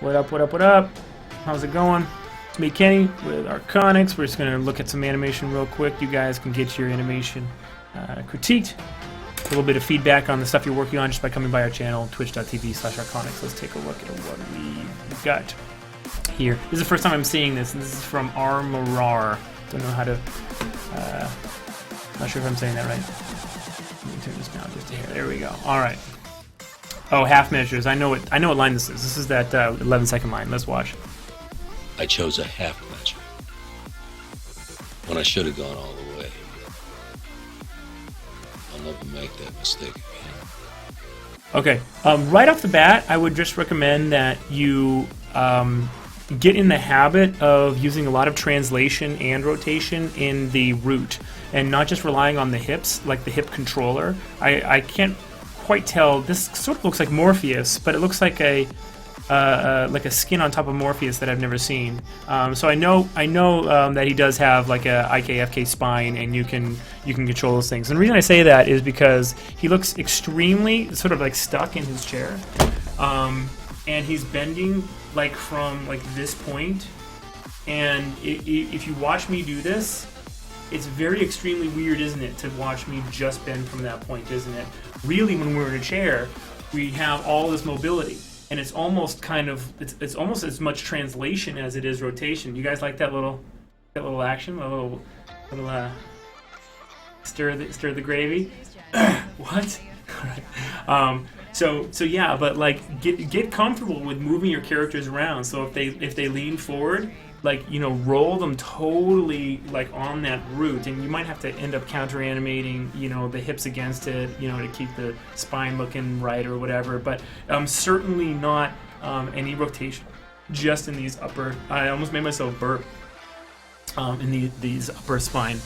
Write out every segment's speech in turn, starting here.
What up, what up, what up? How's it going? It's me, Kenny, with Arconics. We're just going to look at some animation real quick. You guys can get your animation critiqued. A little bit of feedback on the stuff you're working on just by coming by our channel, twitch.tv/Arconics. Let's take a look at what we've got here. This is the first time I'm seeing this, and this is from Marar. Don't know how to... not sure if I'm saying that right. Let me turn this down just a hair. There we go. All right. Oh, half measures. I know what line this is. This is that 11-second line. Let's watch. I chose a half measure when I should have gone all the way. I'll never make that mistake again. Okay. Right off the bat, I would just recommend that you get in the habit of using a lot of translation and rotation in the root, and not just relying on the hips, like the hip controller. I can't quite tell. This sort of looks like Morpheus, but it looks like a skin on top of Morpheus that I've never seen. So I know that he does have like a IKFK spine, and you can control those things. And the reason I say that is because he looks extremely sort of like stuck in his chair, and he's bending like from like this point. And if you watch me do this, it's very extremely weird, isn't it, to watch me just bend from that point, isn't it? Really, when we're in a chair, we have all this mobility, and it's almost kind of it's almost as much translation as it is rotation. You guys like that little action, a little stir the gravy? What? All right. So yeah, but like get comfortable with moving your characters around. So if they lean forward, like, you know, roll them totally like on that root, and you might have to end up counter animating, you know, the hips against it, you know, to keep the spine looking right or whatever. But certainly not any rotation, just in these upper. I almost made myself burp. In these upper spine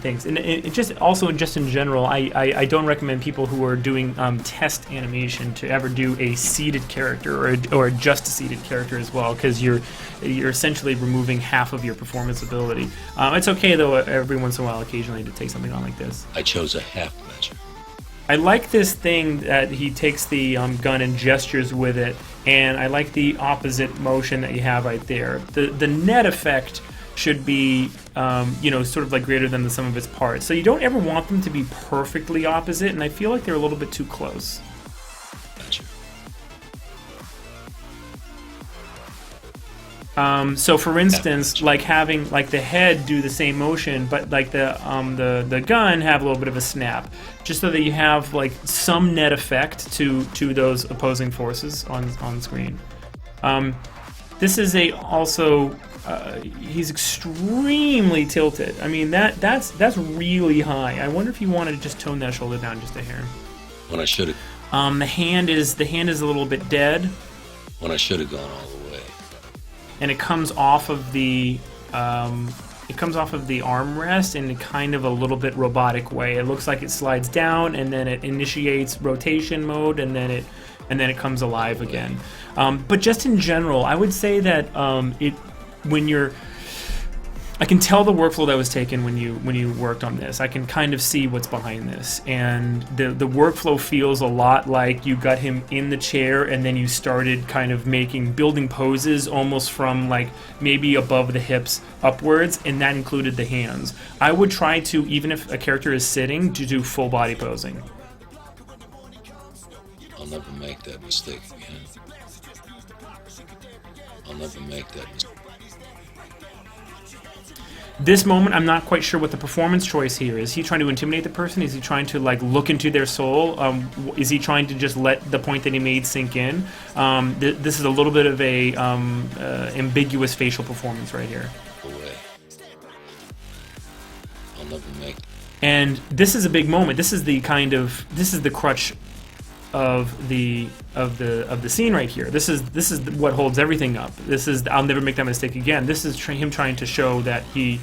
things, and it just also just in general, I don't recommend people who are doing test animation to ever do a seated character or just a seated character as well, because you're essentially removing half of your performance ability. It's okay though every once in a while, occasionally, to take something on like this. I chose a half measure. I like this thing that he takes the gun and gestures with it, and I like the opposite motion that you have right there. The net effect should be, you know, sort of like greater than the sum of its parts. So you don't ever want them to be perfectly opposite, and I feel like they're a little bit too close. Gotcha. So for instance, like having like the head do the same motion, but like the gun have a little bit of a snap, just so that you have like some net effect to those opposing forces on screen. This is also he's extremely tilted. I mean that's really high. I wonder if you wanted to just tone that shoulder down just a hair. When I should have. The hand is a little bit dead. When I should have gone all the way. And it comes off of the armrest in kind of a little bit robotic way. It looks like it slides down, and then it initiates rotation mode, and then it comes alive again. But just in general, I would say that I can tell the workflow that was taken when you worked on this. I can kind of see what's behind this, and the workflow feels a lot like you got him in the chair, and then you started kind of building poses almost from like maybe above the hips upwards, and that included the hands. I would try to, even if a character is sitting, to do full body posing. I'll never make that mistake again. I'll never make that mistake. This moment, I'm not quite sure what the performance choice here is. He trying to intimidate the person? Is he trying to like look into their soul? Is he trying to just let the point that he made sink in? This is a little bit of a ambiguous facial performance right here. Away. I'll never make. And this is a big moment. This is the crutch of the scene right here. This is what holds everything up. This is I'll never make that mistake again. This is him trying to show that he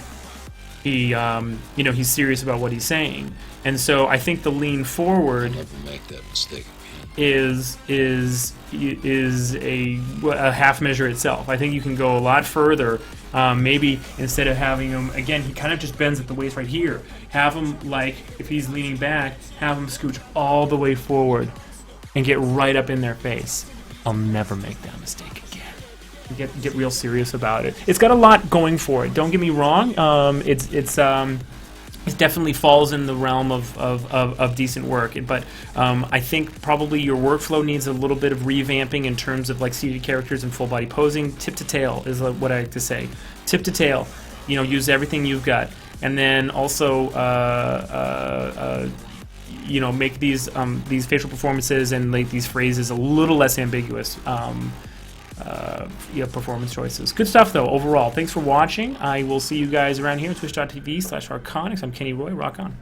you know, he's serious about what he's saying. And so I think the lean forward I'll never make that mistake again. is a half measure itself. I think you can go a lot further. Maybe instead of having him, again, he kind of just bends at the waist right here. Have him, like, if he's leaning back, have him scooch all the way forward and get right up in their face. I'll never make that mistake again. Get real serious about it. It's got a lot going for it. Don't get me wrong. It definitely falls in the realm of decent work, but I think probably your workflow needs a little bit of revamping in terms of like seated characters and full body posing. Tip to tail is what I like to say. Tip to tail, you know, use everything you've got, and then also you know, make these facial performances and like these phrases a little less ambiguous. Yeah, performance choices. Good stuff, though, overall. Thanks for watching. I will see you guys around here, twitch.tv/Arconics. I'm Kenny Roy. Rock on.